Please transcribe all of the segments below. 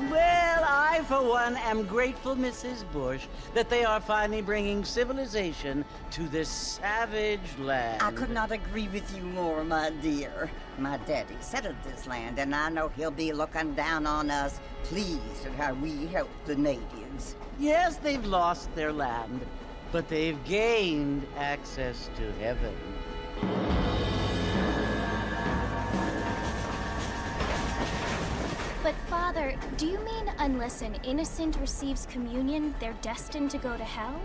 Well, I, for one, am grateful, Mrs. Bush, that they are finally bringing civilization to this savage land. I could not agree with you more, my dear. My daddy settled this land, and I know he'll be looking down on us, pleased at how we help the natives. Yes, they've lost their land, but they've gained access to heaven. But Father, do you mean unless an innocent receives communion, they're destined to go to hell?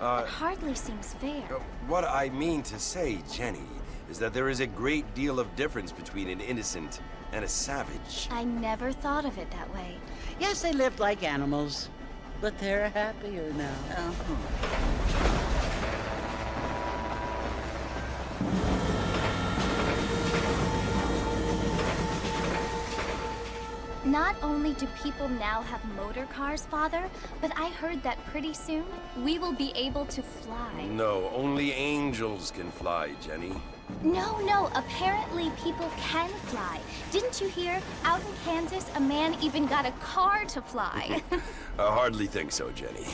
It hardly seems fair. What I mean to say, Jenny, is that there is a great deal of difference between an innocent and a savage. I never thought of it that way. Yes, they lived like animals, but they're happier now. Not only do people now have motor cars, Father, but I heard that pretty soon we will be able to fly. No, only angels can fly, Jenny. No, apparently people can fly. Didn't you hear? Out in Kansas, a man even got a car to fly. I hardly think so, Jenny.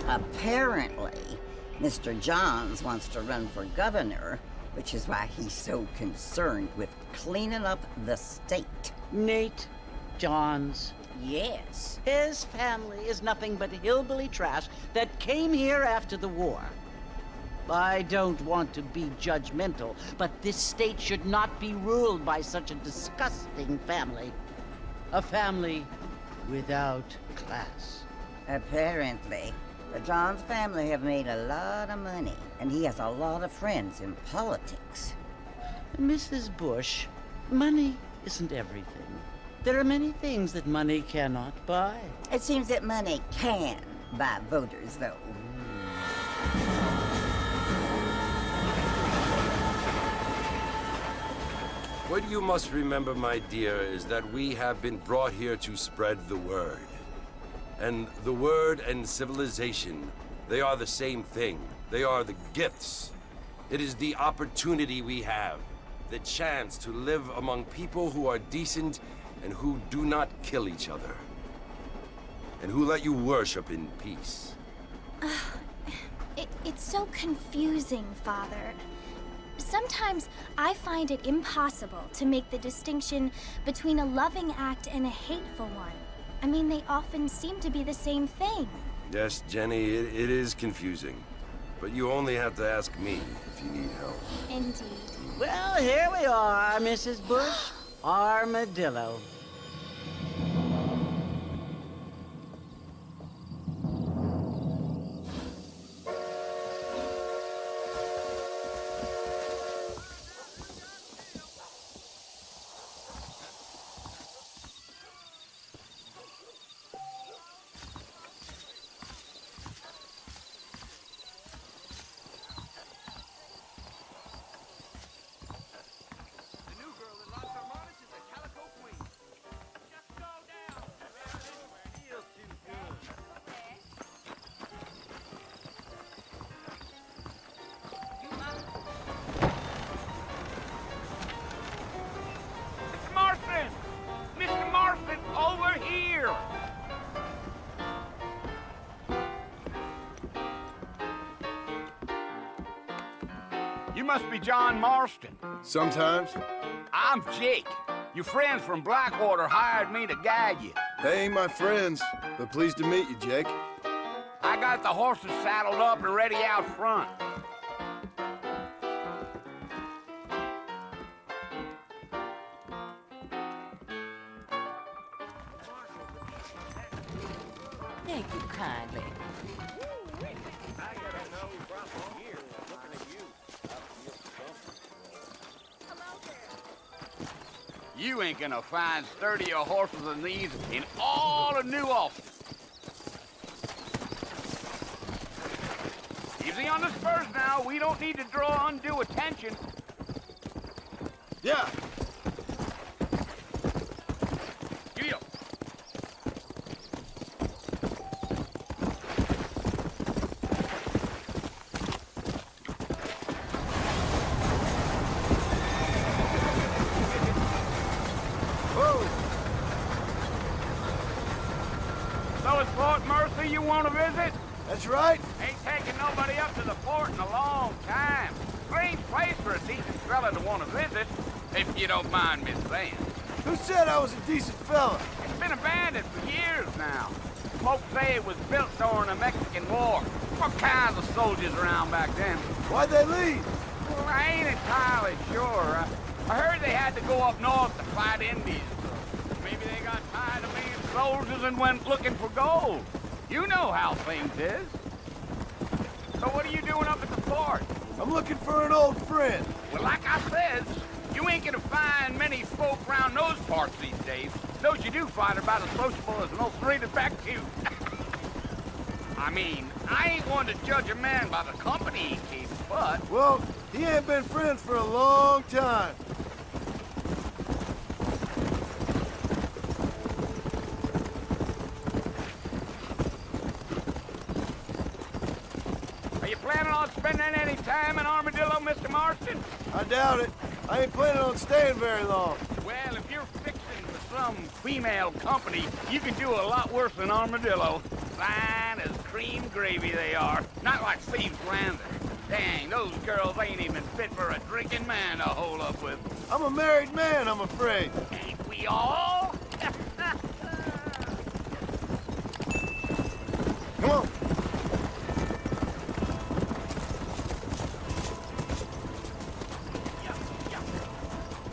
Apparently, Mr. Johns wants to run for governor, which is why he's so concerned with cleaning up the state. Nate Johns. Yes. His family is nothing but hillbilly trash that came here after the war. I don't want to be judgmental, but this state should not be ruled by such a disgusting family. A family without class. Apparently, the Johns family have made a lot of money, and he has a lot of friends in politics. Mrs. Bush, money isn't everything. There are many things that money cannot buy. It seems that money can buy voters, though. What you must remember, my dear, is that we have been brought here to spread the word. And the word and civilization, they are the same thing. They are the gifts. It is the opportunity we have, the chance to live among people who are decent and who do not kill each other, and who let you worship in peace. It's so confusing, Father. Sometimes I find it impossible to make the distinction between a loving act and a hateful one. I mean, they often seem to be the same thing. Yes, Jenny, it is confusing. But you only have to ask me if you need help. Indeed. Well, here we are, Mrs. Bush. Armadillo. You must be John Marston. Sometimes. I'm Jake. Your friends from Blackwater hired me to guide you. They ain't my friends, but pleased to meet you, Jake. I got the horses saddled up and ready out front. Thank you kindly. You ain't gonna find sturdier horses than these in all of New Ulster. Easy on the spurs now. We don't need to draw undue attention. Yeah. Giddy up. who you want to visit? That's right. Ain't taking nobody up to the fort in a long time. Strange place for a decent fella to want to visit, if you don't mind me saying. Who said I was a decent fella? It's been abandoned for years now. Folks say it was built during the Mexican War. What kinds of soldiers around back then? Why'd they leave? Well, I ain't entirely sure. I heard they had to go up north to fight Indians. Maybe they got tired of being soldiers and went looking for gold. You know how things is. So what are you doing up at the fort? I'm looking for an old friend. Well, like I said, you ain't gonna find many folk around those parts these days. Those you do find are about as sociable as an old three-legged back to you. I mean, I ain't one to judge a man by the company he keeps, but... Well, he ain't been friends for a long time. Are you planning on spending any time in Armadillo, Mr. Marston? I doubt it. I ain't planning on staying very long. Well, if you're fixing for some female company, you can do a lot worse than Armadillo. Fine as cream gravy they are. Not like Steve's Landing. Dang, those girls ain't even fit for a drinking man to hole up with. I'm a married man, I'm afraid. Ain't we all? Come on.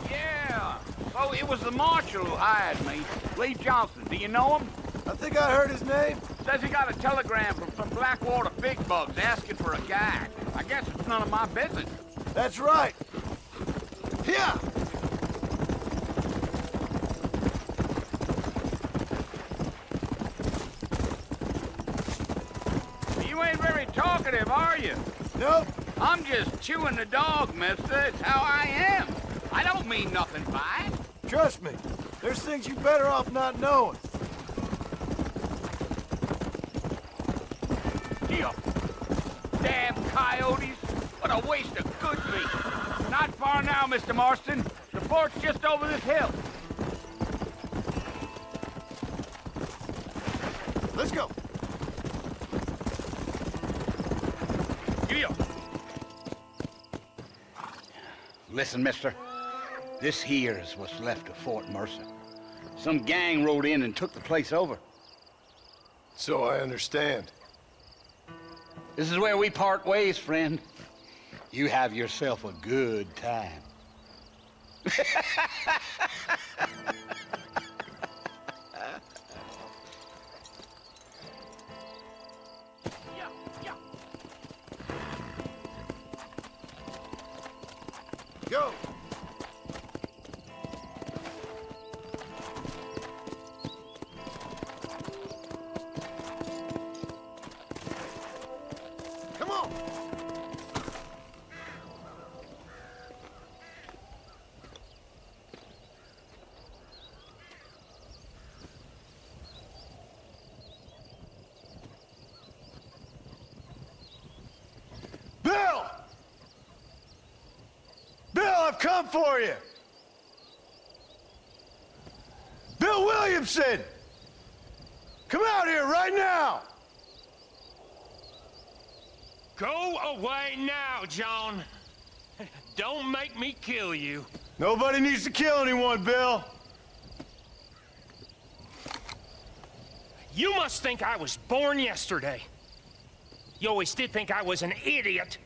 Yeah. So it was the marshal who hired me. Lee Johnson. Do you know him? I think I heard his name. Says he got a telegram from some Blackwater big bugs asking for a guide. I guess it's none of my business. That's right. Yeah. You ain't very talkative, are you? Nope. I'm just chewing the dog, mister. It's how I am. I don't mean nothing by it. Trust me. There's things you better off not knowing. Deal. Damn coyotes. What a waste of good meat. Not far now, Mr. Marston. The fort's just over this hill. Let's go. Deal. Listen, mister. This here's what's left of Fort Mercer. Some gang rode in and took the place over. So I understand. This is where we part ways, friend. You have yourself a good time. Go. Come on. Bill! Bill, I've come for you! Bill Williamson! Come out here right now! Go away now, John. Don't make me kill you. Nobody needs to kill anyone, Bill. You must think I was born yesterday. You always did think I was an idiot.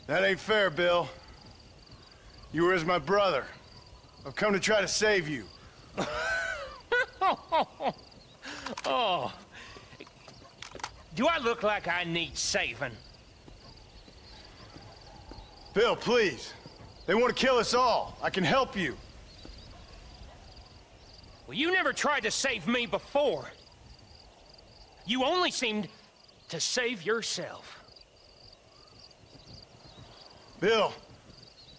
That ain't fair, Bill. You were as my brother. I've come to try to save you. Oh. Do I look like I need saving? Bill, please. They want to kill us all. I can help you. Well, you never tried to save me before. You only seemed to save yourself. Bill,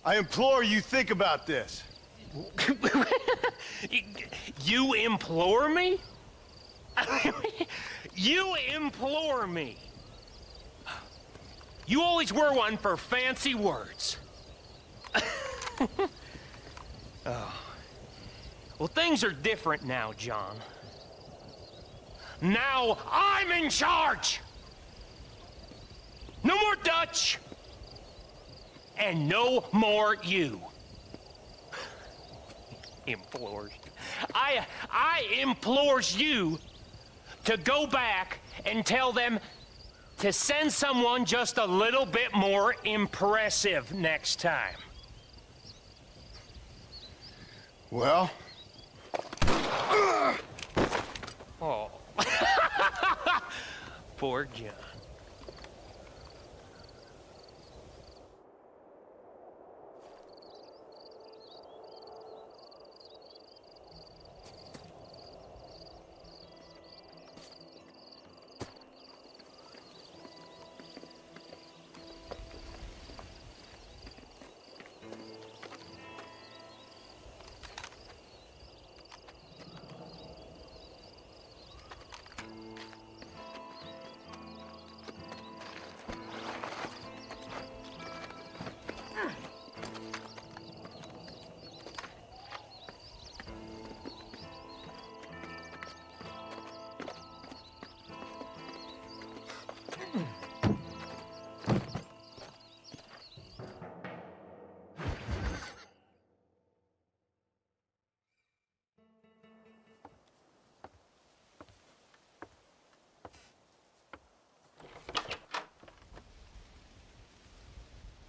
I implore you think about this. You implore me? You implore me. You always were one for fancy words. Oh. Well, things are different now, John. Now I'm in charge! No more Dutch! And no more you. Implores. I implores you to go back and tell them to send someone just a little bit more impressive next time. Well? Oh. Poor John.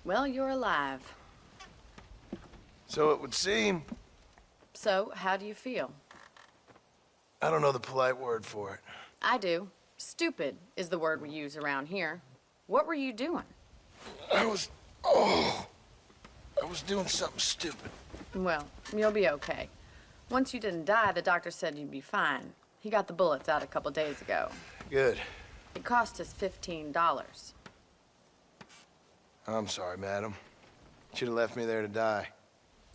Well, you're alive. So it would seem. So, how do you feel? I don't know the polite word for it. I do. Stupid is the word we use around here. What were you doing? I was doing something stupid. Well, you'll be okay. Once you didn't die, the doctor said you'd be fine. He got the bullets out a couple days ago. Good. It cost us $15. I'm sorry, madam. Should have left me there to die.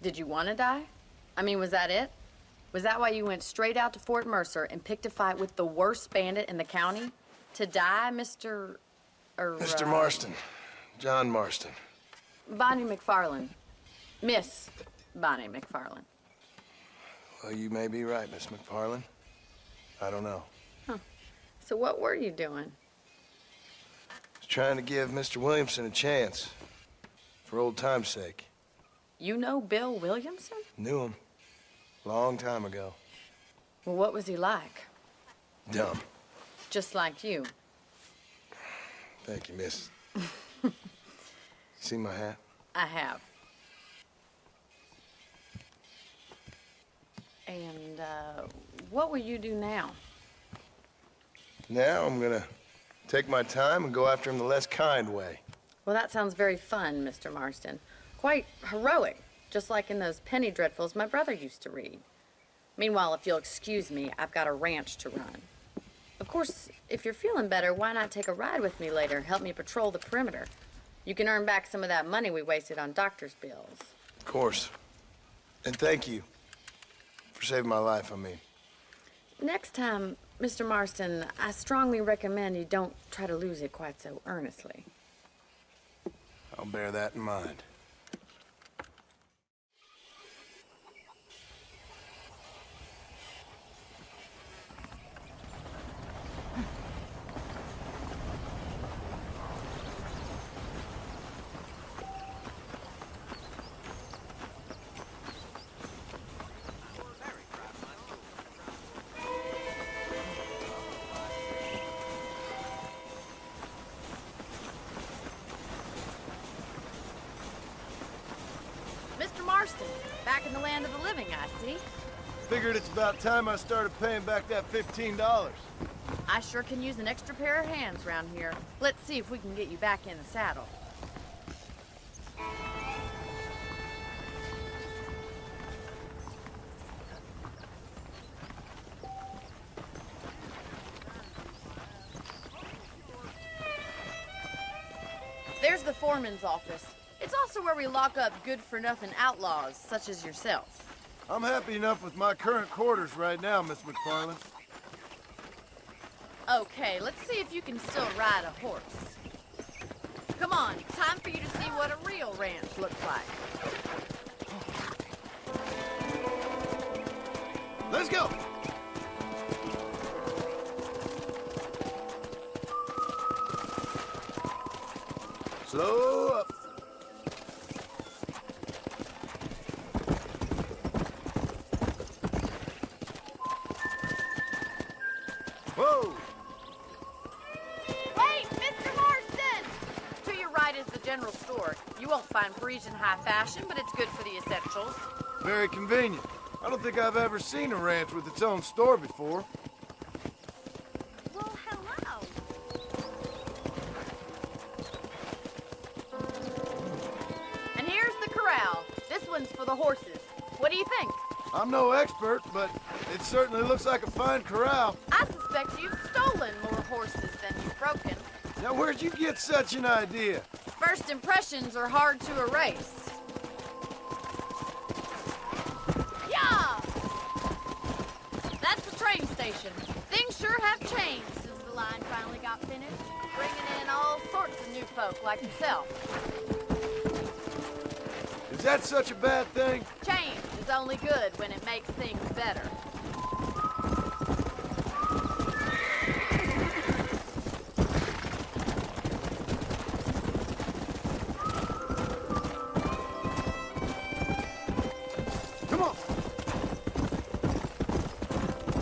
Did you want to die? I mean, was that it? Was that why you went straight out to Fort Mercer and picked a fight with the worst bandit in the county? To die, Mr. Mr. Marston. John Marston. Bonnie McFarland. Miss Bonnie McFarland. Well, you may be right, Miss McFarland. I don't know. Huh. So what were you doing? Trying to give Mr. Williamson a chance. For old time's sake. You know Bill Williamson? Knew him. Long time ago. Well, what was he like? Dumb. Just like you. Thank you, miss. See my hat? I have. And, what will you do now? Now I'm gonna take my time and go after him the less kind way. Well, that sounds very fun, Mr. Marston. Quite heroic, just like in those penny dreadfuls my brother used to read. Meanwhile, if you'll excuse me, I've got a ranch to run. Of course, if you're feeling better, why not take a ride with me later? Help me patrol the perimeter. You can earn back some of that money we wasted on doctor's bills. Of course. And thank you for saving my life, I mean. Next time, Mr. Marston, I strongly recommend you don't try to lose it quite so earnestly. I'll bear that in mind. Mr. Marston, back in the land of the living, I see. Figured it's about time I started paying back that $15. I sure can use an extra pair of hands around here. Let's see if we can get you back in the saddle. There's the foreman's office. It's also where we lock up good-for-nothing outlaws, such as yourself. I'm happy enough with my current quarters right now, Miss McFarland. Okay, let's see if you can still ride a horse. Come on, time for you to see what a real ranch looks like. Let's go! Slow up. Whoa! Wait, Mr. Marston! To your right is the general store. You won't find Parisian high fashion, but it's good for the essentials. Very convenient. I don't think I've ever seen a ranch with its own store before. Well, hello. And here's the corral. This one's for the horses. What do you think? I'm no expert, but it certainly looks like a fine corral. I suspect you've stolen more horses than you've broken. Now, where'd you get such an idea? First impressions are hard to erase. Yeah! That's the train station. Things sure have changed since the line finally got finished, bringing in all sorts of new folk like yourself. Is that such a bad thing? Change is only good when it makes things better. Come on!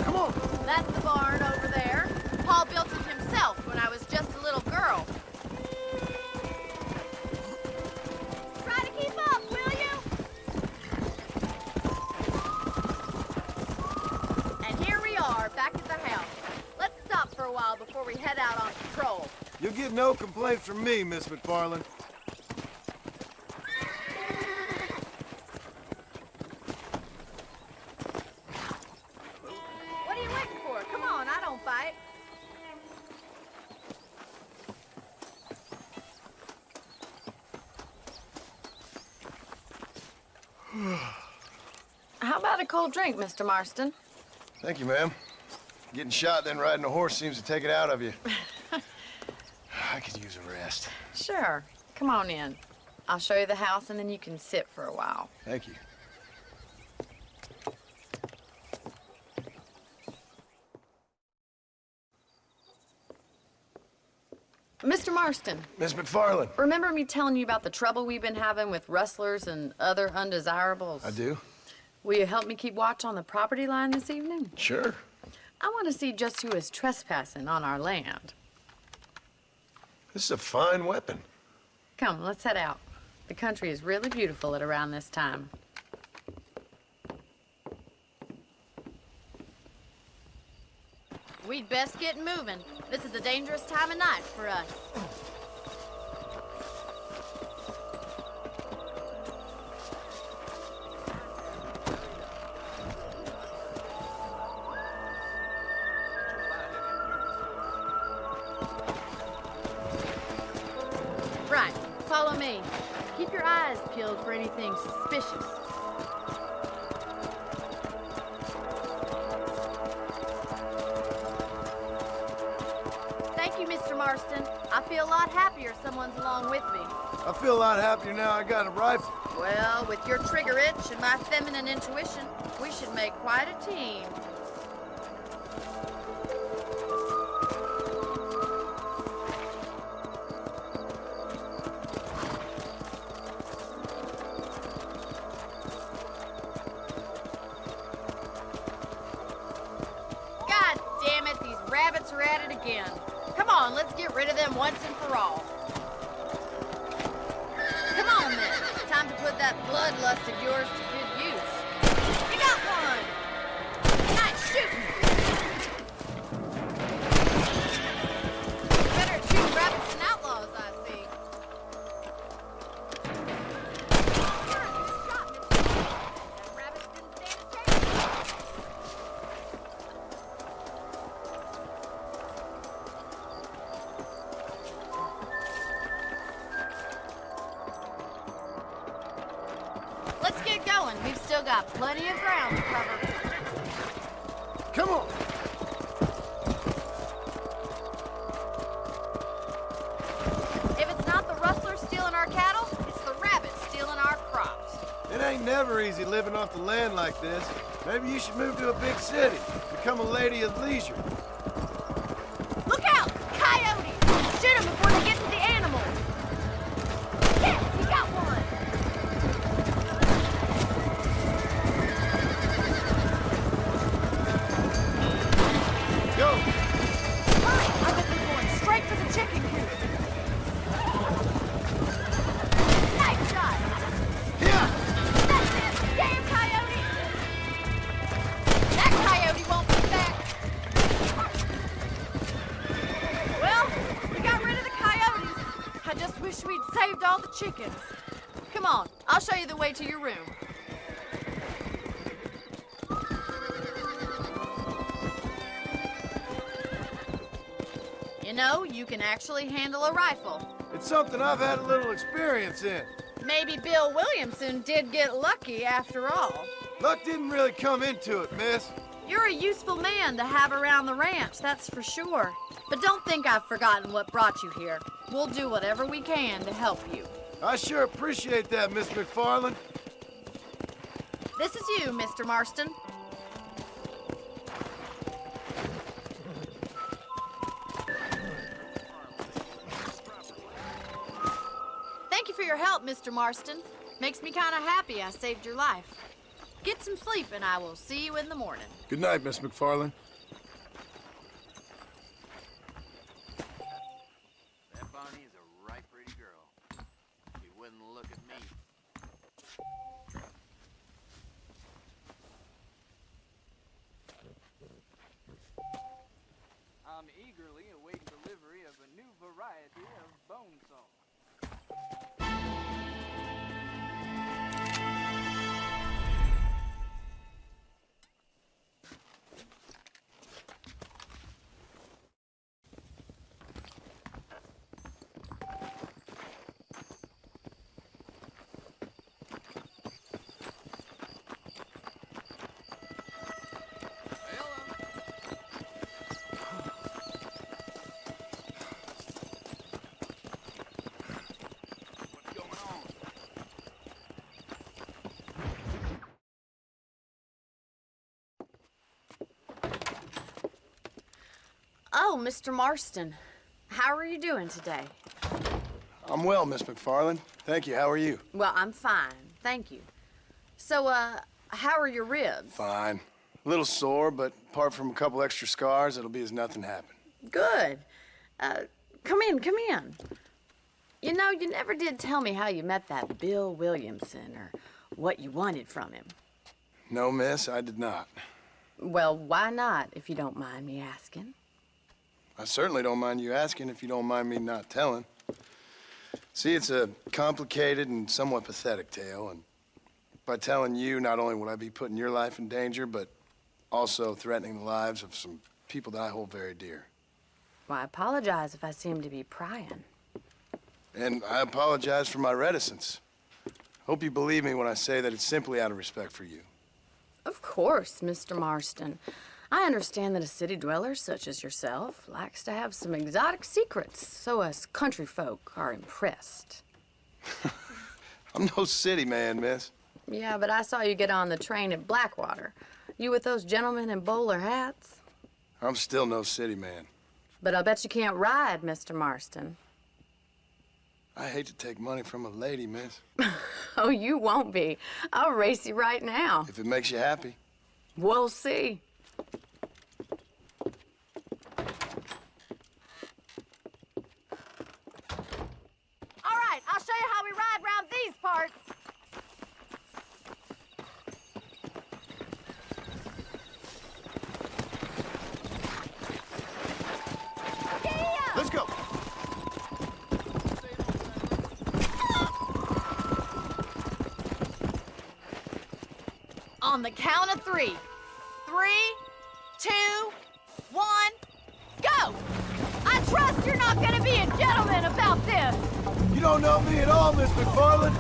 Come on! That's the barn over there. Paul built it himself when I was just a little girl. Try to keep up, will you? And here we are, back at the house. Let's stop for a while before we head out on patrol. You'll get no complaints from me, Miss McFarland. What are you waiting for? Come on, I don't fight. How about a cold drink, Mr. Marston? Thank you, ma'am. Getting shot, then riding a horse seems to take it out of you. I could use a rest. Sure. Come on in. I'll show you the house, and then you can sit for a while. Thank you. Mr. Marston, Miss McFarland. remember me telling you about the trouble we've been having with rustlers and other undesirables? I do. Will you help me keep watch on the property line this evening? Sure. I want to see just who is trespassing on our land. This is a fine weapon. Come, let's head out. The country is really beautiful at around this time. We'd best get moving. This is a dangerous time of night for us. Right, follow me. Keep your eyes peeled for anything suspicious. Thank you, Mr. Marston. I feel a lot happier someone's along with me. I feel a lot happier now I got a rifle. Well, with your trigger itch and my feminine intuition, we should make quite a team. God damn it, these rabbits are at it again. Come on, let's get rid of them once and for all. Come on then, time to put that bloodlust of yours to good use. You got one! Nice shooting! Better at shooting rabbits than outlaws, I see. You're a good shot, Mr. That rabbit didn't stand a chance. Let's get going. We've still got plenty of ground to cover. Come on. If it's not the rustlers stealing our cattle, it's the rabbits stealing our crops. It ain't never easy living off the land like this. Maybe you should move to a big city. Become a lady of leisure. Look out! Coyotes! Shoot them before they get to the animals! just wish we'd saved all the chickens. Come on, I'll show you the way to your room. You know, you can actually handle a rifle. It's something I've had a little experience in. Maybe Bill Williamson did get lucky after all. Luck didn't really come into it, miss. You're a useful man to have around the ranch, that's for sure. But don't think I've forgotten what brought you here. We'll do whatever we can to help you. I sure appreciate that, Miss McFarland. This is you, Mr. Marston. Thank you for your help, Mr. Marston. Makes me kind of happy I saved your life. Get some sleep and I will see you in the morning. Good night, Miss McFarland. That Bonnie is a right pretty girl. She wouldn't look at me. I'm eagerly awaiting delivery of a new variety of bone saw. Oh, Mr. Marston. How are you doing today? I'm well, Miss McFarland. Thank you. How are you? Well, I'm fine. Thank you. So, how are your ribs? Fine. A little sore, but apart from a couple extra scars, it'll be as nothing happened. Good. Come in, come in. You know, you never did tell me how you met that Bill Williamson or what you wanted from him. No, miss, I did not. Well, why not, if you don't mind me asking? I certainly don't mind you asking if you don't mind me not telling. See, it's a complicated and somewhat pathetic tale, and by telling you, not only would I be putting your life in danger, but also threatening the lives of some people that I hold very dear. Well, I apologize if I seem to be prying. And I apologize for my reticence. Hope you believe me when I say that it's simply out of respect for you. Of course, Mr. Marston. I understand that a city dweller such as yourself likes to have some exotic secrets, so us country folk are impressed. I'm no city man, miss. Yeah, but I saw you get on the train at Blackwater. You with those gentlemen in bowler hats? I'm still no city man. But I'll bet you can't ride, Mr. Marston. I hate to take money from a lady, miss. Oh, you won't be. I'll race you right now. If it makes you happy. We'll see. All right, I'll show you how we ride round these parts. Let's go. On the count of 3. 3, 2, 1, go! I trust you're not gonna be a gentleman about this. You don't know me at all, Miss McFarland.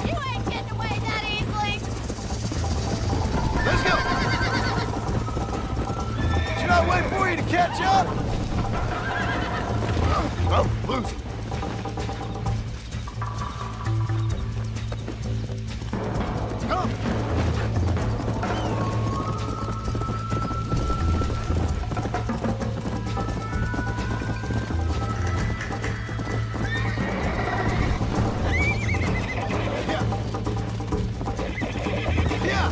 You ain't getting away that easily. Let's go. Should I wait for you to catch up? Oh, lose. Come. Yeah.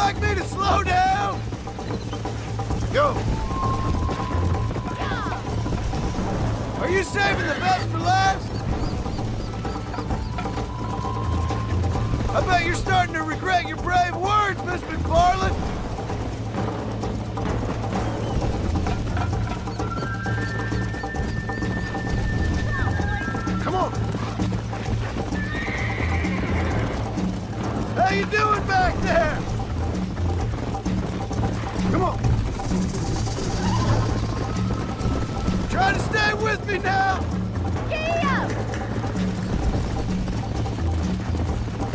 like me to slow down? Go. Are you saving the best for last? I bet you're starting to regret your brave words, Miss McFarland. Come on. How you doing back there? Come on. Try to stay with me now. Yeah!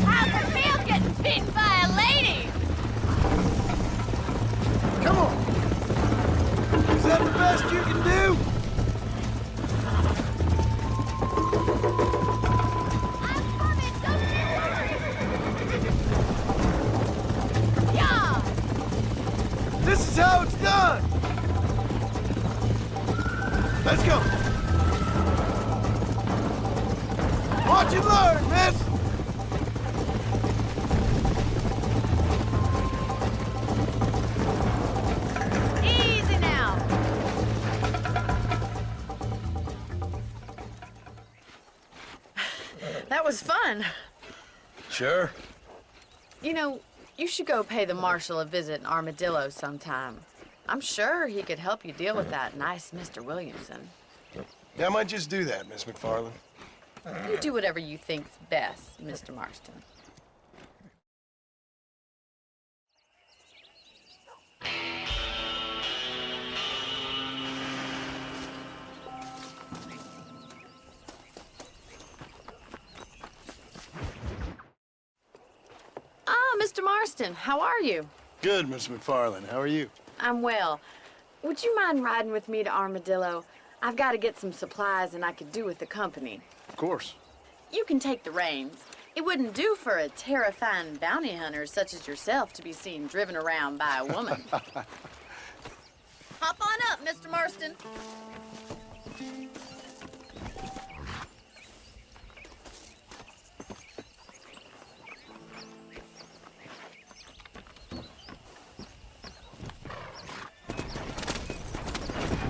How's it feel getting beaten by a lady? Come on. Is that the best you can do? I'm coming, don't you worry! Yeah! This is how it's done. Let's go. Watch and learn, miss. Easy now! That was fun. Sure. You know, you should go pay the marshal a visit in Armadillo sometime. I'm sure he could help you deal with that nice Mr. Williamson. Yeah, I might just do that, Miss McFarland. You do whatever you think's best, Mr. Marston. Ah, Mr. Marston, how are you? Good, Miss McFarland. How are you? I'm well. Would you mind riding with me to Armadillo? I've got to get some supplies and I could do with the company. Of course. You can take the reins. It wouldn't do for a terrifying bounty hunter such as yourself to be seen driven around by a woman. Hop on up, Mr. Marston.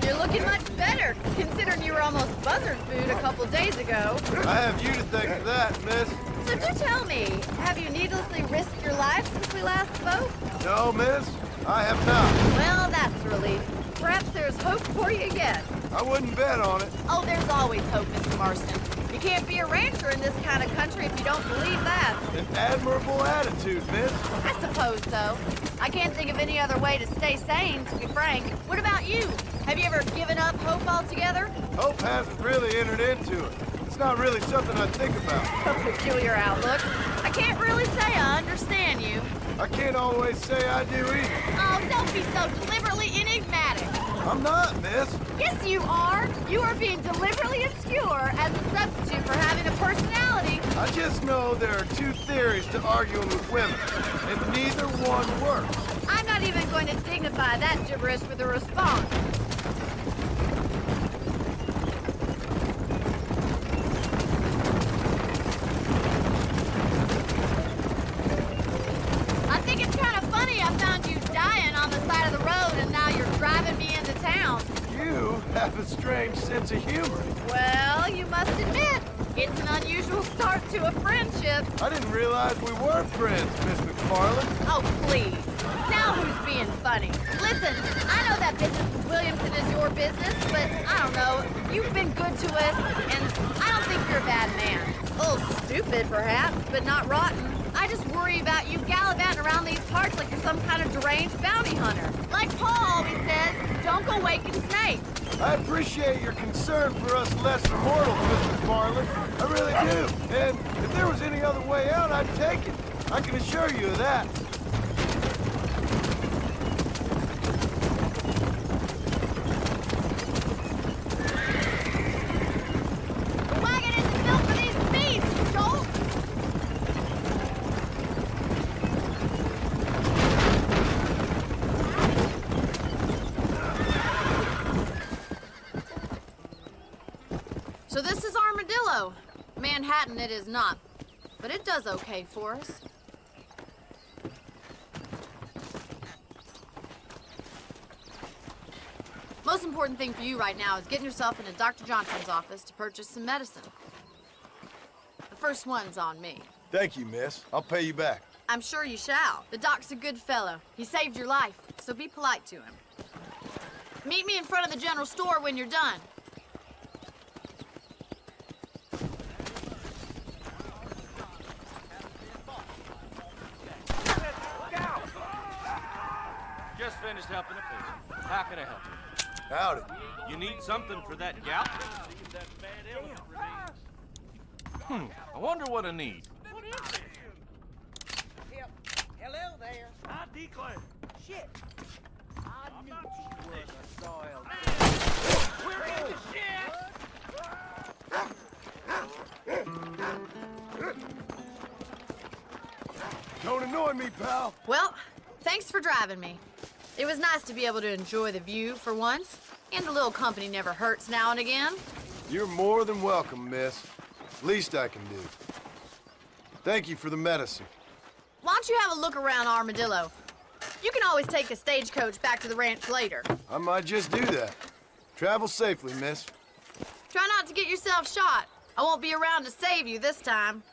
You're looking much better, considering you were almost buzzard food a couple days ago. I have you to thank for that, miss. So do tell me, have you needlessly risked your life since we last spoke? No, miss, I have not. Well, that's a relief. Perhaps there's hope for you yet. I wouldn't bet on it. Oh, there's always hope, Mr. Marston. You can't be a rancher in this kind of country if you don't believe that. An admirable attitude, miss. I suppose so. I can't think of any other way to stay sane, to be frank. What about you? Have you ever given up hope altogether? Hope hasn't really entered into it. It's not really something I think about. A peculiar outlook. I can't really say I understand you. I can't always say I do either. Oh, don't be so deliberately enigmatic. I'm not, miss. Yes, you are. You are being deliberately obscure as a substitute for having a personality. I just know there are two theories to arguing with women, and neither one works. I'm not even going to dignify that gibberish with a response. I think it's kind of funny I found you dying on the side of the road and now you're driving me into town. You have a strange sense of humor. Well, you must admit, it's an unusual start to a friendship. I didn't realize we were friends, Miss McFarland. Oh, please. Now who's being funny? Listen, I know that business with Williamson is your business, but I don't know. You've been good to us, and I don't think you're a bad man. A little stupid, perhaps, but not rotten. I just worry about you gallivanting around these parts like you're some kind of deranged bounty hunter. Like Paul always says, don't go waking snakes. I appreciate your concern for us lesser mortals, Miss McFarland. I really do. And if there was any other way out, I'd take it. I can assure you of that. The wagon isn't built for these speeds, Joel. So this is Armadillo. Manhattan it is not, but it does okay for us. most important thing for you right now is getting yourself into Dr. Johnson's office to purchase some medicine. The first one's on me. Thank you, miss. I'll pay you back. I'm sure you shall. The doc's a good fellow. He saved your life, so be polite to him. Meet me in front of the general store when you're done. Just finished helping a patient. How can I help you? Howdy. You need something for that gout? I wonder what I need. Hello there. I declare. Shit. I'm not Soil. We're in the shit! Don't annoy me, pal. Well, thanks for driving me. It was nice to be able to enjoy the view for once, and a little company never hurts now and again. You're more than welcome, miss. Least I can do. Thank you for the medicine. Why don't you have a look around Armadillo? You can always take a stagecoach back to the ranch later. I might just do that. Travel safely, miss. Try not to get yourself shot. I won't be around to save you this time.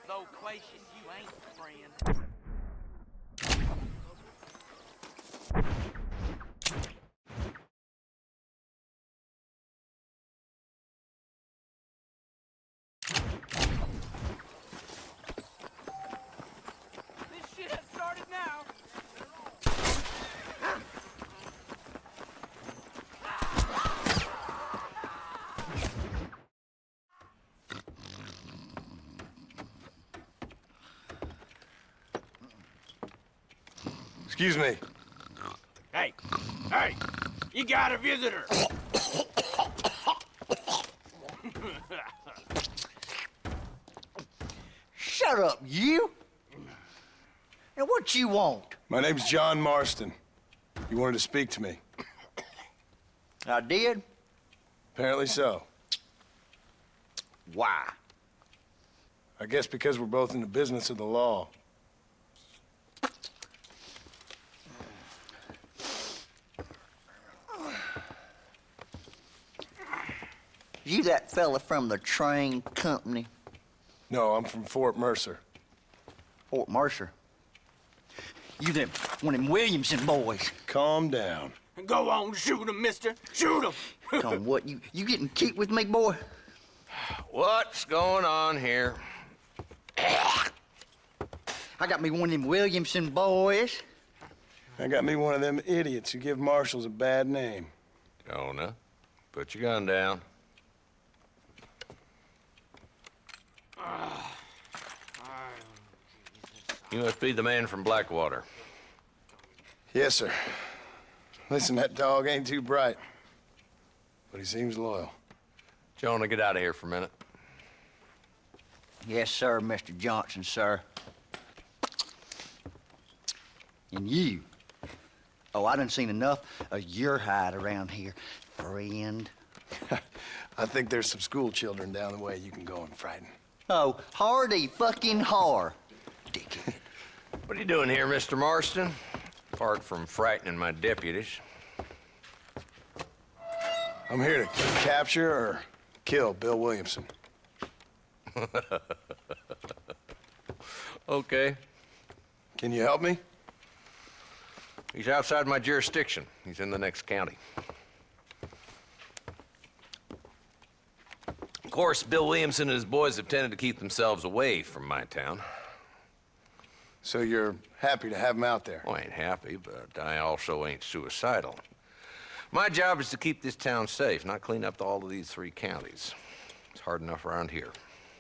Loquacious, you ain't, friend. This shit has started now. Excuse me. Hey, hey, you got a visitor. Shut up, you! And what you want? My name's John Marston. You wanted to speak to me. I did? Apparently so. Why? I guess because we're both in the business of the law. You that fella from the train company? No, I'm from Fort Mercer. Fort Mercer? You them, one of them Williamson boys. Calm down. Go on, shoot him, mister. Shoot him. Come on, what, you getting kicked with me, boy? What's going on here? I got me one of them Williamson boys. I got me one of them idiots who give marshals a bad name. Jonah, put your gun down. You must be the man from Blackwater. Yes, sir. Listen, that dog ain't too bright, but he seems loyal. Jonah, get out of here for a minute. Yes, sir, Mr. Johnson, sir. And you. Oh, I done seen enough of your hide around here, friend. I think there's some school children down the way you can go and frighten. Oh, hardy fucking har. Dickhead. What are you doing here, Mr. Marston? Apart from frightening my deputies. I'm here to capture or kill Bill Williamson. Okay. Can you help me? He's outside my jurisdiction. He's in the next county. Of course, Bill Williamson and his boys have tended to keep themselves away from my town. So you're happy to have him out there? Well, I ain't happy, but I also ain't suicidal. My job is to keep this town safe, not clean up all of these 3 counties. It's hard enough around here.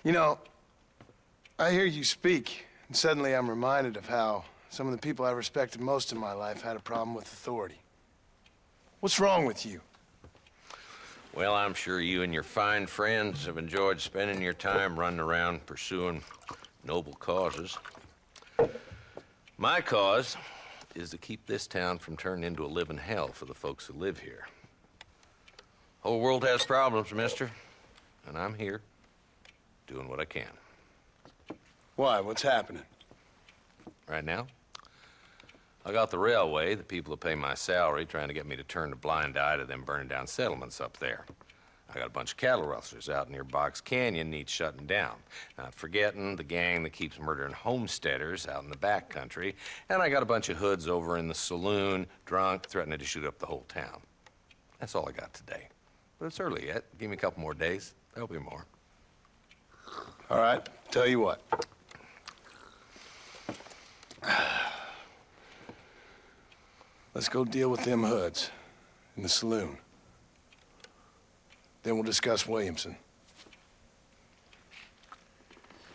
You know, I hear you speak, and suddenly I'm reminded of how some of the people I respected most in my life had a problem with authority. What's wrong with you? Well, I'm sure you and your fine friends have enjoyed spending your time running around pursuing noble causes. My cause is to keep this town from turning into a living hell for the folks who live here. Whole world has problems, mister, and I'm here doing what I can. Why? What's happening? Right now, I got the railway, the people that pay my salary, trying to get me to turn a blind eye to them burning down settlements up there. I got a bunch of cattle rustlers out near Box Canyon needs shutting down. Not forgetting the gang that keeps murdering homesteaders out in the back country. And I got a bunch of hoods over in the saloon, drunk, threatening to shoot up the whole town. That's all I got today. But it's early yet. Give me a couple more days. There'll be more. All right, tell you what. Let's go deal with them hoods in the saloon. Then we'll discuss Williamson.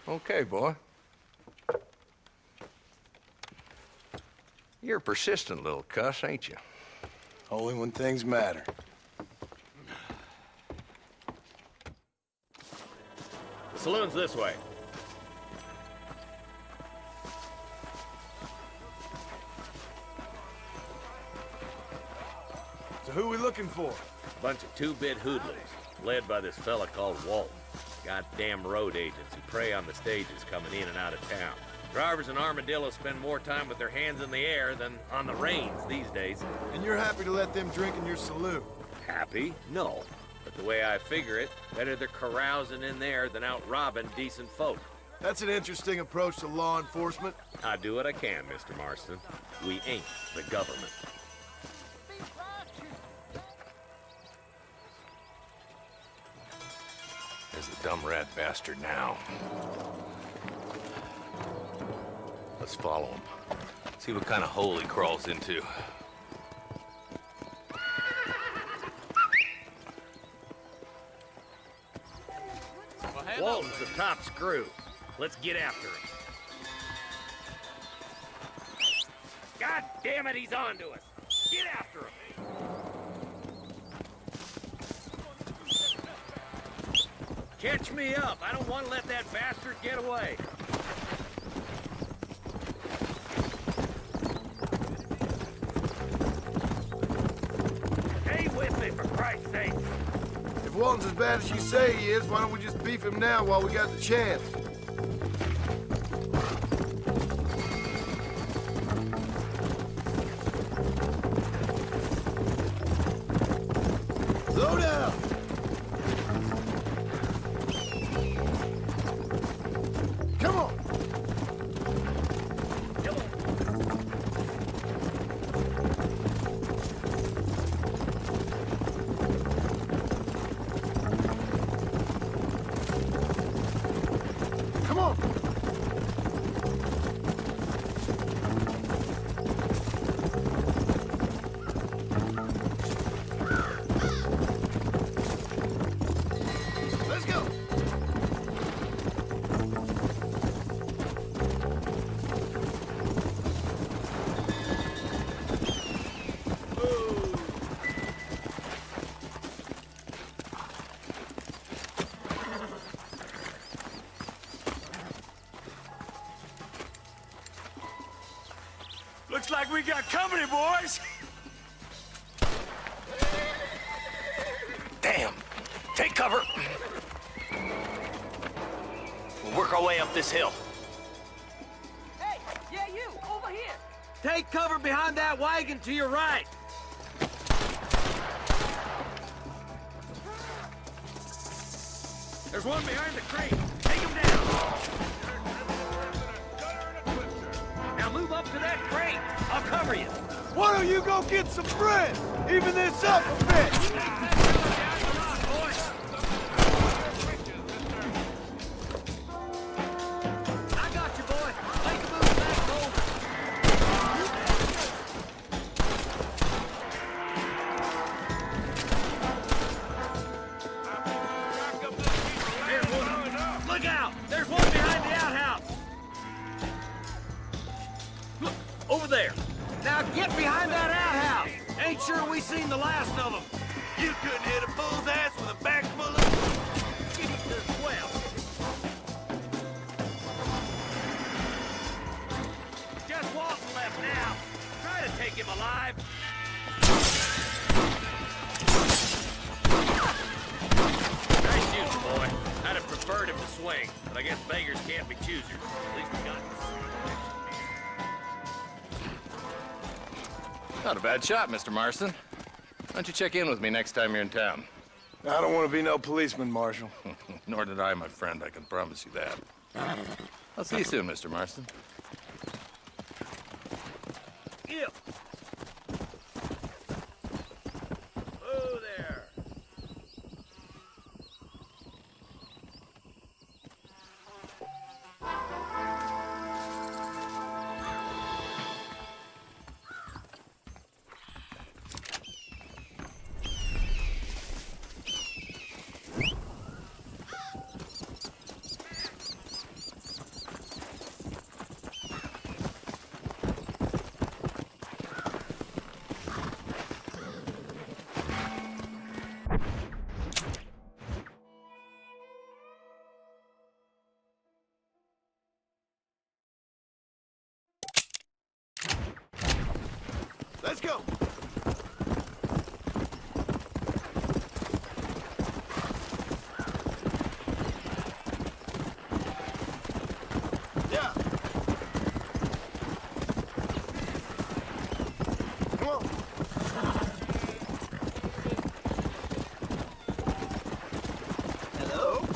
Okay, boy. You're a persistent little cuss, ain't you? Only when things matter. The saloon's this way. So who are we looking for? Bunch of two-bit hoodlums, led by this fella called Walton. Goddamn road agents who prey on the stages coming in and out of town. Drivers in Armadillo spend more time with their hands in the air than on the reins these days. And you're happy to let them drink in your saloon? Happy? No. But the way I figure it, better they're carousing in there than out robbing decent folk. That's an interesting approach to law enforcement. I do what I can, Mr. Marston. We ain't the government. There's the dumb rat bastard now. Let's follow him. See what kind of hole he crawls into. Walton's the top screw. Let's get after him. God damn it, he's on to us. Get after him. Catch me up. I don't want to let that bastard get away. Stay with me, for Christ's sake. If Walton's as bad as you say he is, why don't we just beef him now while we got the chance? Slow down! Come on! Come on. Come on! Let's go! Looks like we got company, boys. Damn! Take cover! We'll work our way up this hill. Hey, yeah, you, over here. Take cover behind that wagon to your right. There's one behind the crate. Take him down. Now move up to that crate. I'll cover you. Why don't you go get some bread? Even this up a bit! I got you, boy. Make a move back over. There's one. Look out! There's one behind the outhouse. Look, over there. Now get behind that outhouse. Ain't sure we seen the last of them. You couldn't hit a bull's ass with a bag full of... Jesus, well. Just Walton left now. Try to take him alive. Nice shooting, boy. I'd have preferred him to swing, but I guess beggars can't be choosers. At least we got... Not a bad shot, Mr. Marston. Why don't you check in with me next time you're in town? I don't want to be no policeman, Marshal. Nor did I, my friend. I can promise you that. I'll see you soon, Mr. Marston. Yeah. Oh, there. Let's go. Yeah. Come on. Hello?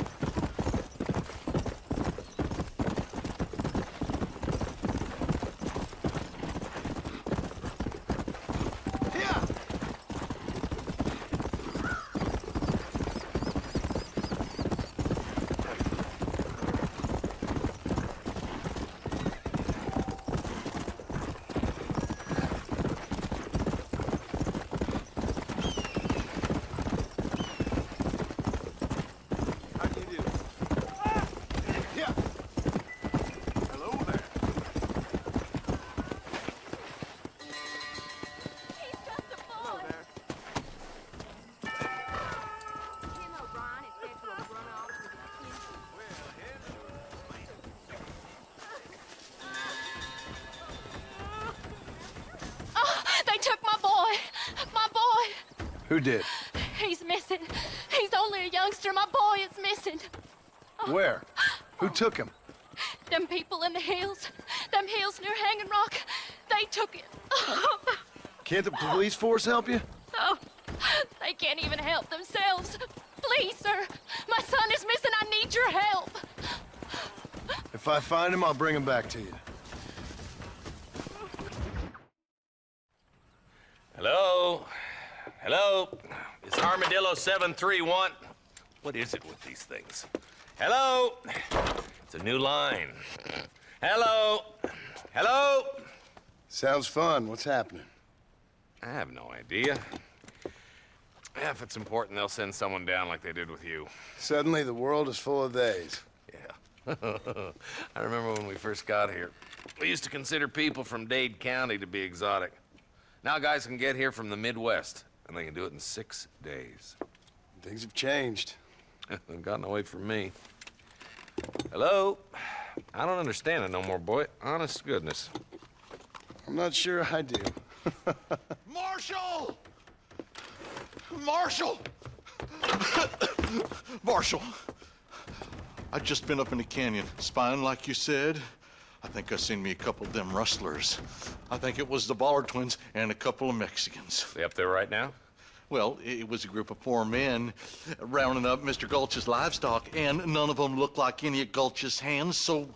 Who did? He's missing. He's only a youngster. My boy is missing. Where? Who took him? Them people in the hills. Them hills near Hanging Rock. They took it. Can't the police force help you? Oh, they can't even help themselves. Please, sir. My son is missing. I need your help. If I find him, I'll bring him back to you. Hello? Hello? It's Armadillo 731. What is it with these things? Hello? It's a new line. Hello? Hello? Sounds fun. What's happening? I have no idea. If it's important, they'll send someone down like they did with you. Suddenly, the world is full of theys. Yeah. I remember when we first got here. We used to consider people from Dade County to be exotic. Now guys can get here from the Midwest, and they can do it in 6 days. Things have changed. They've gotten away from me. Hello? I don't understand it no more, boy. Honest to goodness. I'm not sure I do. Marshal! Marshal! Marshal! I've just been up in the canyon, spying like you said. I think I seen me a couple of them rustlers. I think it was the Ballard twins and a couple of Mexicans. They up there right now? Well, it was a group of 4 men rounding up Mr. Gulch's livestock, and none of them looked like any of Gulch's hands, so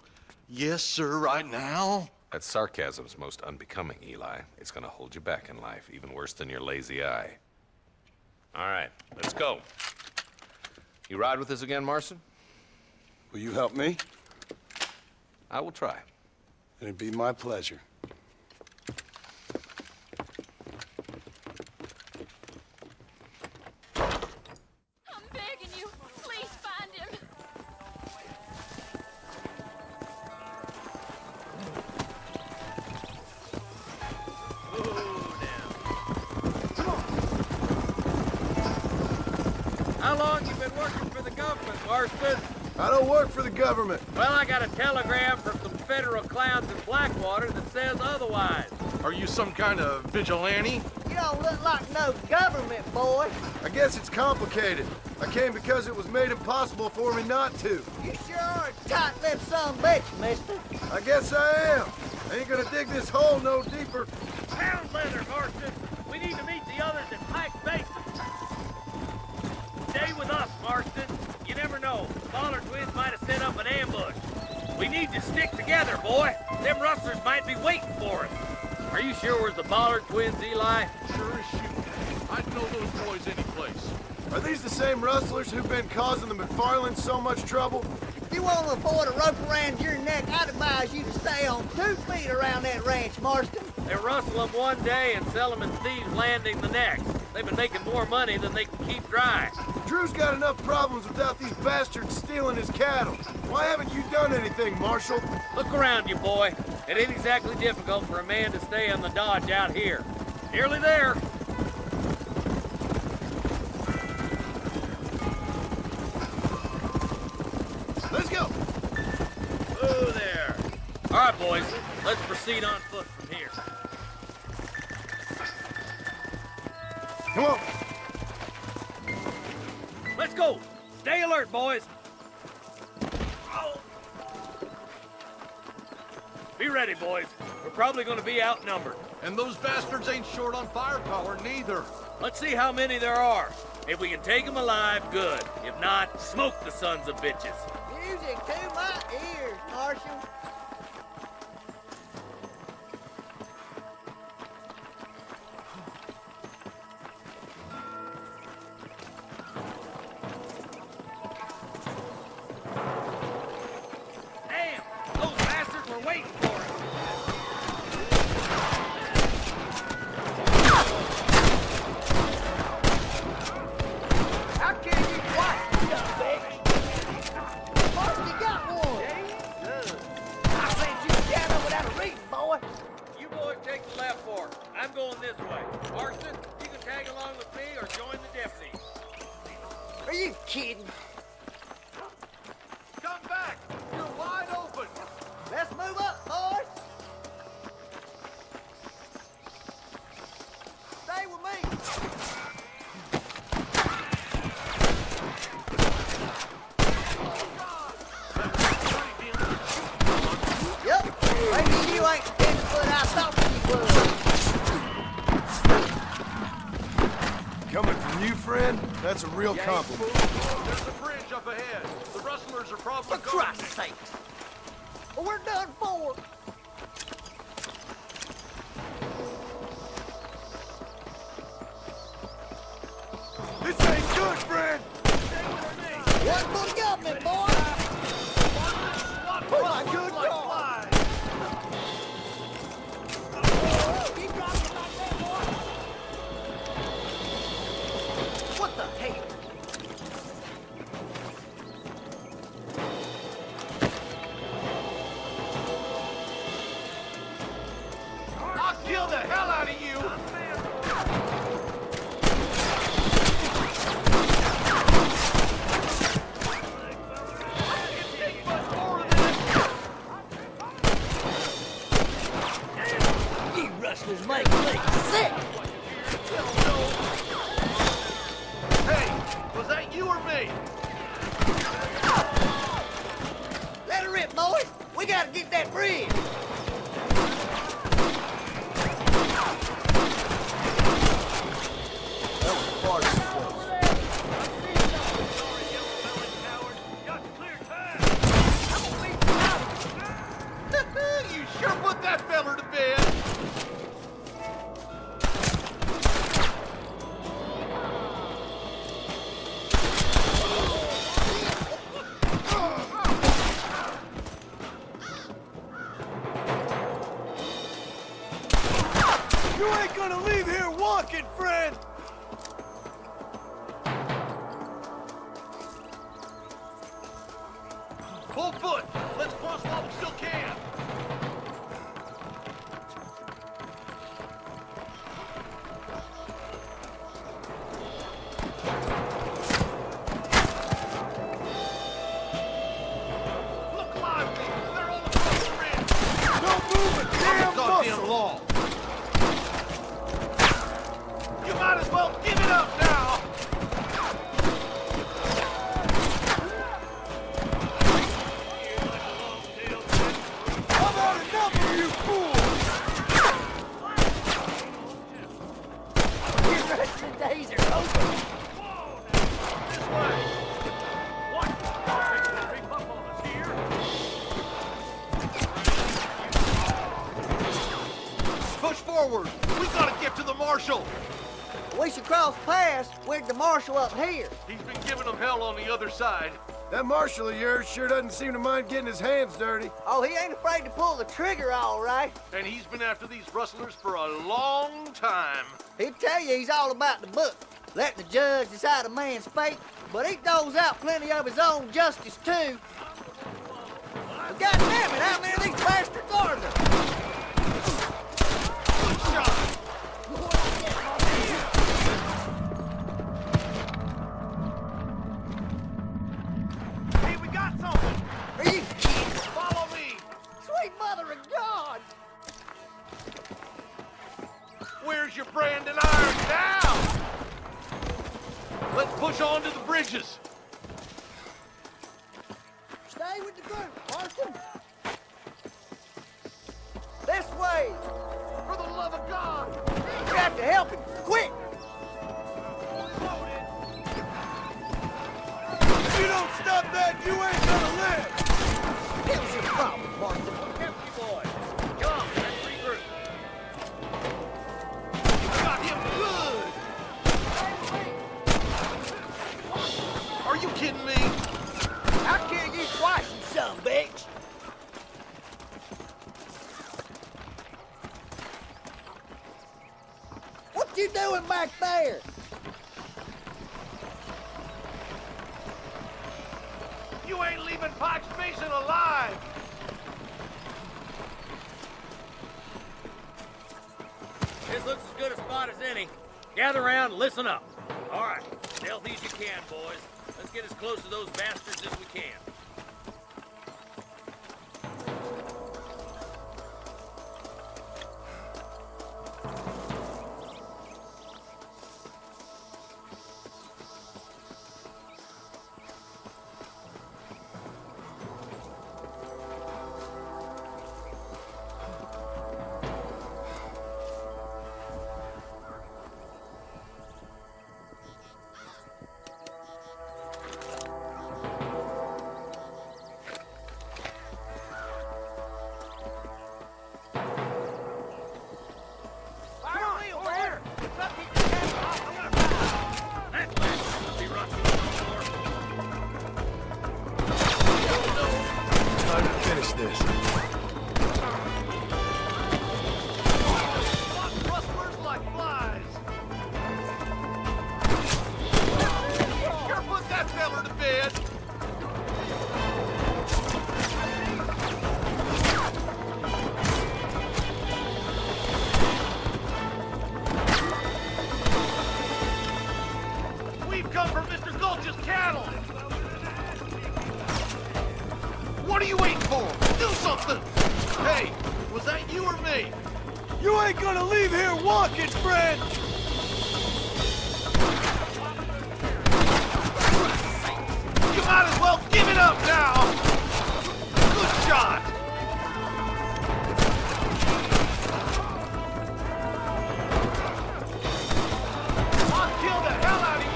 yes, sir, right now. That sarcasm's most unbecoming, Eli. It's gonna hold you back in life, even worse than your lazy eye. All right, let's go. You ride with us again, Marston? Will you help me? I will try. It'd be my pleasure. I'm begging you. Please find him. How long you been working for the government, Marston? I don't work for the government. Well, I got a telegram from some federal clowns in Blackwater that says otherwise. Are you some kind of vigilante? You don't look like no government, boy. I guess it's complicated. I came because it was made impossible for me not to. You sure are a tight-lipped son of a bitch, mister. I guess I am. I ain't gonna dig this hole no deeper. Pound leather, Marston. We need to meet the others at Pike Basin. Stay with us, Marston. You never know. The Baller twins might have set up an ambush. We need to stick together, boy. Them rustlers might be waiting for us. Are you sure it was the Baller twins, Eli? Sure as shit. I'd know those boys any place. Are these the same rustlers who've been causing the McFarlands so much trouble? If you want to avoid a rope around your neck, I'd advise you to stay on 2 feet around that ranch, Marston. They rustle them one day and sell them in Thieves' Landing the next. They've been making more money than they can keep dry. Drew's got enough problems without these bastards stealing his cattle. Why haven't you done anything, Marshal? Look around you, boy. It ain't exactly difficult for a man to stay on the dodge out here. Nearly there. Let's go. Whoa there. All right, boys. Let's proceed on foot from here. Come on. Let's go. Stay alert, boys. Oh. Be ready, boys. We're probably going to be outnumbered. And those bastards ain't short on firepower, neither. Let's see how many there are. If we can take them alive, good. If not, smoke the sons of bitches. Music to my ears, Marshal. Damn! Those bastards were waiting for us. How can you watch me up, baby? Marston got one. I sent you down without a reason, boy. You boys take the left fork. I'm going this way. Marston, you can tag along with me or join the deputies. Are you kidding? Come back! You're wide open! Let's move up, boys. Stay with me. Yep. Maybe you ain't the 10 foot I thought you was. Coming from you, friend? That's a real compliment. There's a bridge up ahead. The rustlers are probably For Christ's sake. Well, we're done for. This ain't good, friend! One for the government, boy. Oh, my good God. Keep dropping it like that, boy. What the hell? I'll kill the hell out of you! You rustlers make me sick. Hey, was that you or me? Let her rip, boys. We gotta get that bridge. You sure put that feller to bed! You ain't gonna leave here walking, friend! west, where'd the marshal up here? He's been giving them hell on the other side. That marshal of yours sure doesn't seem to mind getting his hands dirty. Oh, he ain't afraid to pull the trigger, all right. And he's been after these rustlers for a long time. He'd tell you he's all about the book, letting the judge decide a man's fate, but he doles out plenty of his own justice, too. But God damn it, how many of these bastards are there? Good shot! Hey, we got something! Are you kidding? Follow me! Sweet mother of God! Where's your branding iron now? Let's push on to the bridges. Stay with the group, Marston. This way! For the love of God! We have to help him, quick! If you don't stop that, you ain't gonna live! What's your problem, Marston? Empty boys. Come on, let's regroup. Got him good! Are you kidding me? I'll kill you twice, you son of a bitch! What you doing back there? You ain't leaving Pike's Basin alive! This looks as good a spot as any. Gather around and listen up. All right, stealthy as you can, boys. Let's get as close to those bastards as we can. Time to finish this. Rustlers like flies! Here, put that feller to bed! We've come for Mr. Gulch's cattle! What are you waiting for? Do something! Hey, was that you or me? You ain't gonna leave here walking, friend! You might as well give it up now! Good shot! I'll kill the hell out of you!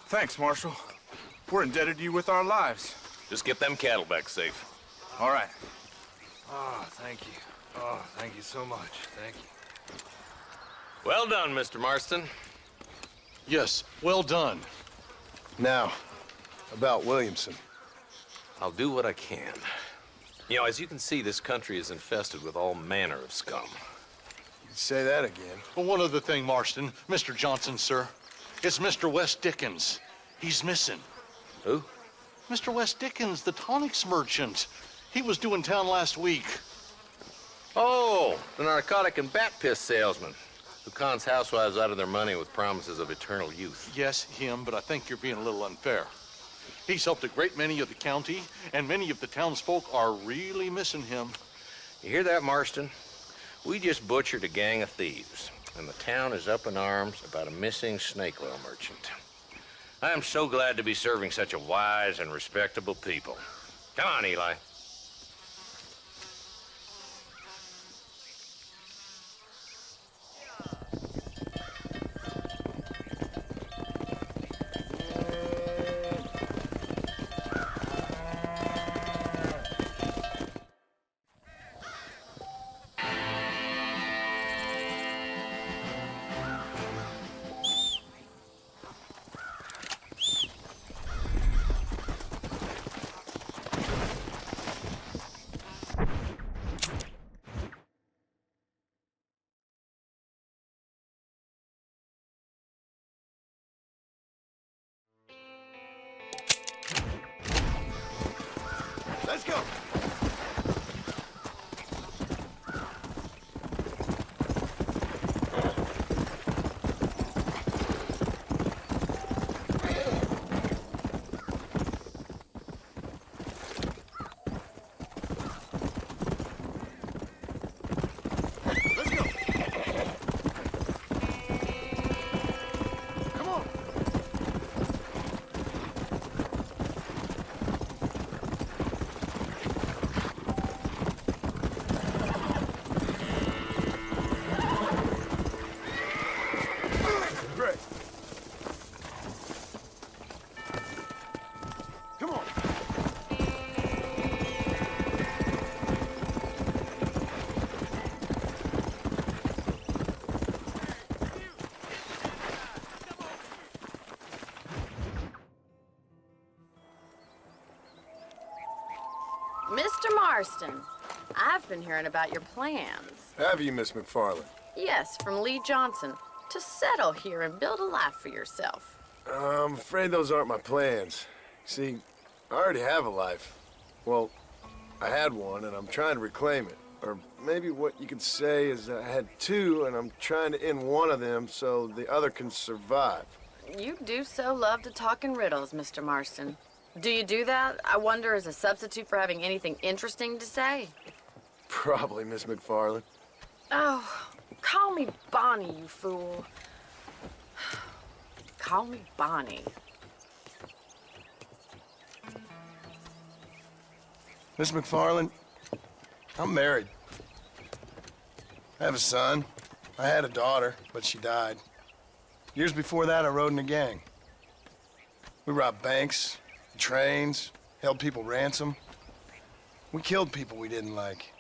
Thanks, Marshal. We're indebted to you with our lives. Just get them cattle back safe. All right. Oh, thank you. Oh, thank you so much. Thank you. Well done, Mr. Marston. Yes, well done. Now, about Williamson. I'll do what I can. You know, as you can see, this country is infested with all manner of scum. You'd say that again. Well, one other thing, Marston. Mr. Johnson, sir. It's Mr. Wes Dickens. He's missing. Who? Mr. Wes Dickens, the tonics merchant. He was due in town last week. Oh, the narcotic and bat piss salesman who cons housewives out of their money with promises of eternal youth. Yes, him, but I think you're being a little unfair. He's helped a great many of the county, and many of the townsfolk are really missing him. You hear that, Marston? We just butchered a gang of thieves, and the town is up in arms about a missing snake oil merchant. I am so glad to be serving such a wise and respectable people. Come on, Eli. Marston, I've been hearing about your plans. Have you, Miss McFarland? Yes, from Lee Johnson, to settle here and build a life for yourself. I'm afraid those aren't my plans. See, I already have a life. Well, I had one, and I'm trying to reclaim it. Or maybe what you could say is I had two, and I'm trying to end one of them so the other can survive. You do so love to talk in riddles, Mr. Marston. Do you do that, I wonder, as a substitute for having anything interesting to say? Probably, Miss McFarland. Oh, call me Bonnie, you fool. Call me Bonnie. Miss McFarland, I'm married. I have a son. I had a daughter, but she died. Years before that, I rode in a gang. We robbed banks, trains, held people ransom. We killed people we didn't like.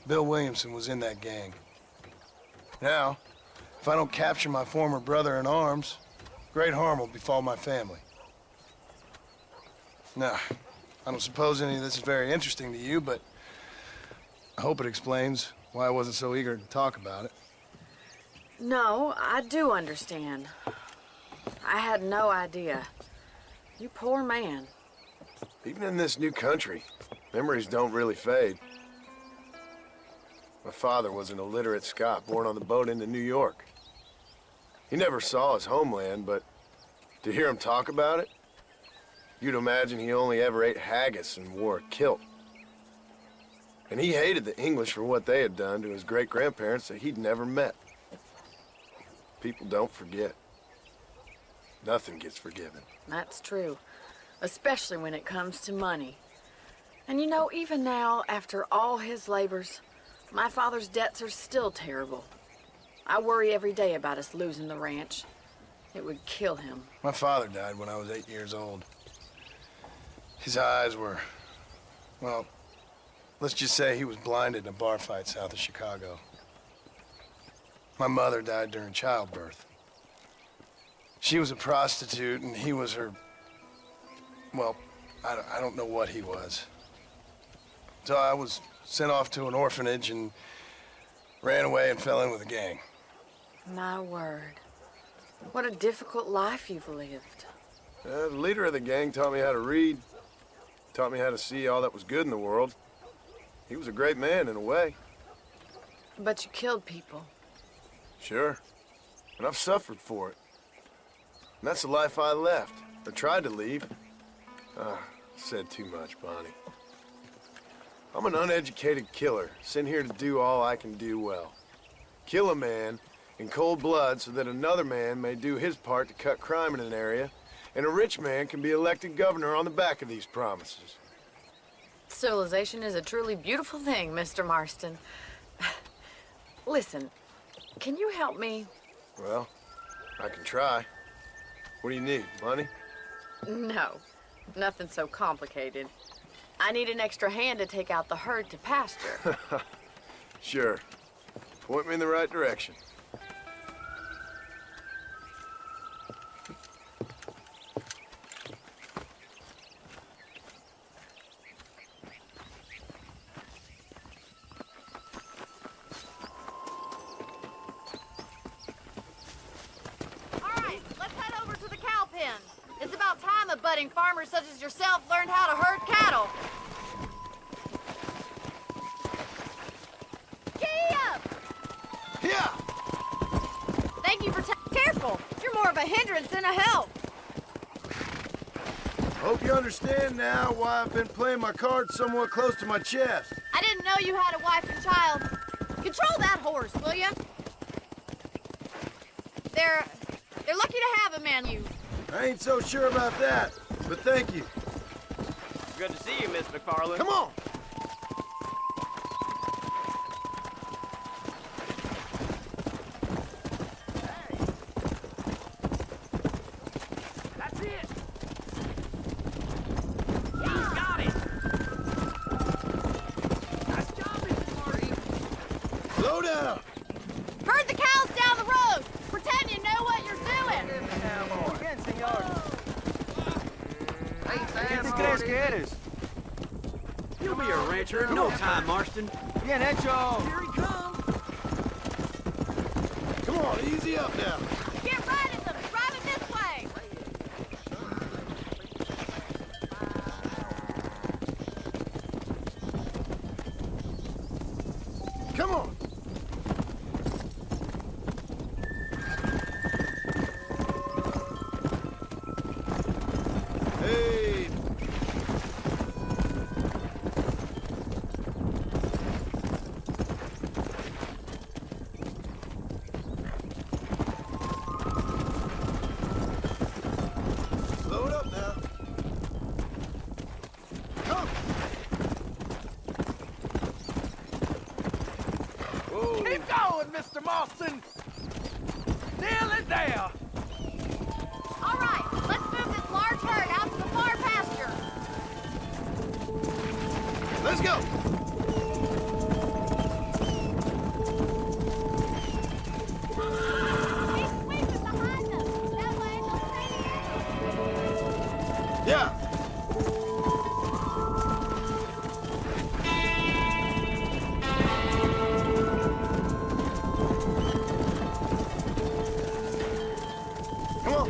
Bill Williamson was in that gang. Now, if I don't capture my former brother in arms, great harm will befall my family. Now, I don't suppose any of this is very interesting to you, but I hope it explains why I wasn't so eager to talk about it. No, I do understand. I had no idea. You poor man. Even in this new country, memories don't really fade. My father was an illiterate Scot born on the boat into New York. He never saw his homeland, but to hear him talk about it, you'd imagine he only ever ate haggis and wore a kilt. And he hated the English for what they had done to his great-grandparents that he'd never met. People don't forget. Nothing gets forgiven. That's true, especially when it comes to money. And you know, even now, after all his labors, my father's debts are still terrible. I worry every day about us losing the ranch. It would kill him. My father died when I was 8 years old. His eyes were, well, let's just say he was blinded in a bar fight south of Chicago. My mother died during childbirth. She was a prostitute, and he was her, well, I don't know what he was. So I was sent off to an orphanage and ran away and fell in with a gang. My word. What a difficult life you've lived. The leader of the gang taught me how to read, taught me how to see all that was good in the world. He was a great man in a way. But you killed people. Sure. And I've suffered for it. And that's the life I left, or tried to leave. Said too much, Bonnie. I'm an uneducated killer, sent here to do all I can do well. Kill a man in cold blood so that another man may do his part to cut crime in an area, and a rich man can be elected governor on the back of these promises. Civilization is a truly beautiful thing, Mr. Marston. Listen, can you help me? Well, I can try. What do you need, money? No, nothing so complicated. I need an extra hand to take out the herd to pasture. Sure. Point me in the right direction. It's about time a budding farmer such as yourself learned how to herd cattle. Giddy up! Yeah! Thank you for careful. You're more of a hindrance than a help. Hope you understand now why I've been playing my cards somewhat close to my chest. I didn't know you had a wife and child. Control that horse, will you? They're lucky to have a man you. I ain't so sure about that, but thank you. Good to see you, Miss McFarland. Come on! That's it. He's got it. Nice job, Mr. Marty. Slow down! Herd the cows down the road. Pretend you know what you're doing. ¿Qué te crees que eres? You'll be a rancher in no time, Marston. Bien hecho. Here he comes. Come on, easy up now. Get right at them. Driving this way. Come on. Hey. Slow it up now. Come. Whoa. Keep going, Mr. Marston. Nearly there. All right, let's move this large herd out to the far pasture. Let's go. Keep sweeping behind them. That way they'll stay here. Yeah. Come on.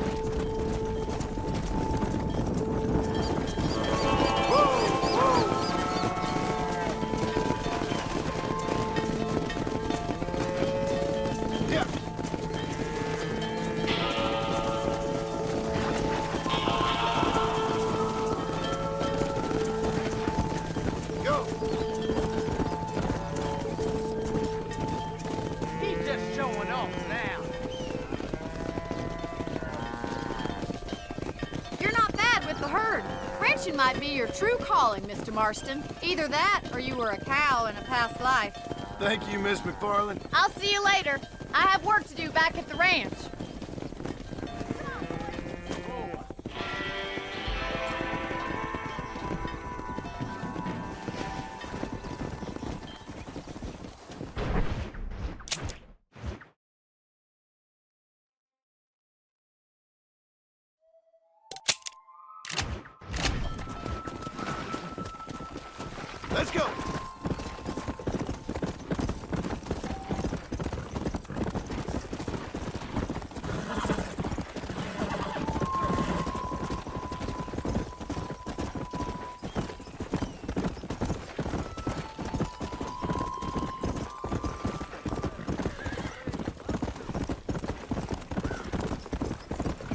Yeah. Go. He's just showing off now. You're not bad with the herd. Ranching might be your true calling, Mr. Marston. Either that, or you were a cow in a past life. Thank you, Miss McFarland. I'll see you later. I have work to do back at the ranch. Let's go.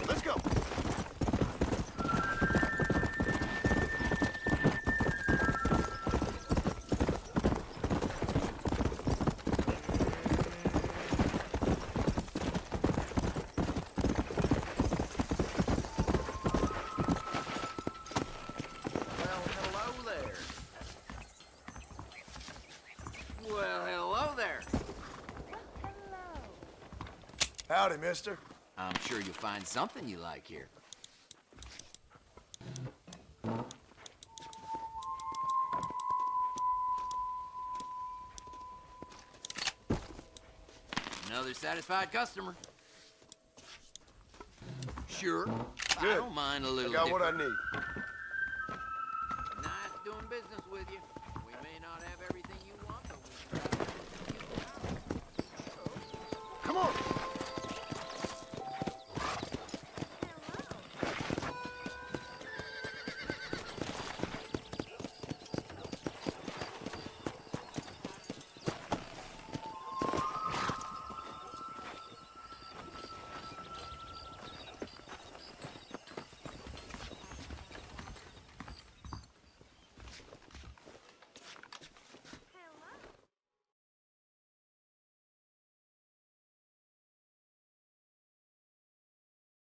Let's go. Well, hello there. Howdy, mister. I'm sure you'll find something you like here. Another satisfied customer. Sure. I Good. don't mind a little I got what I different. need.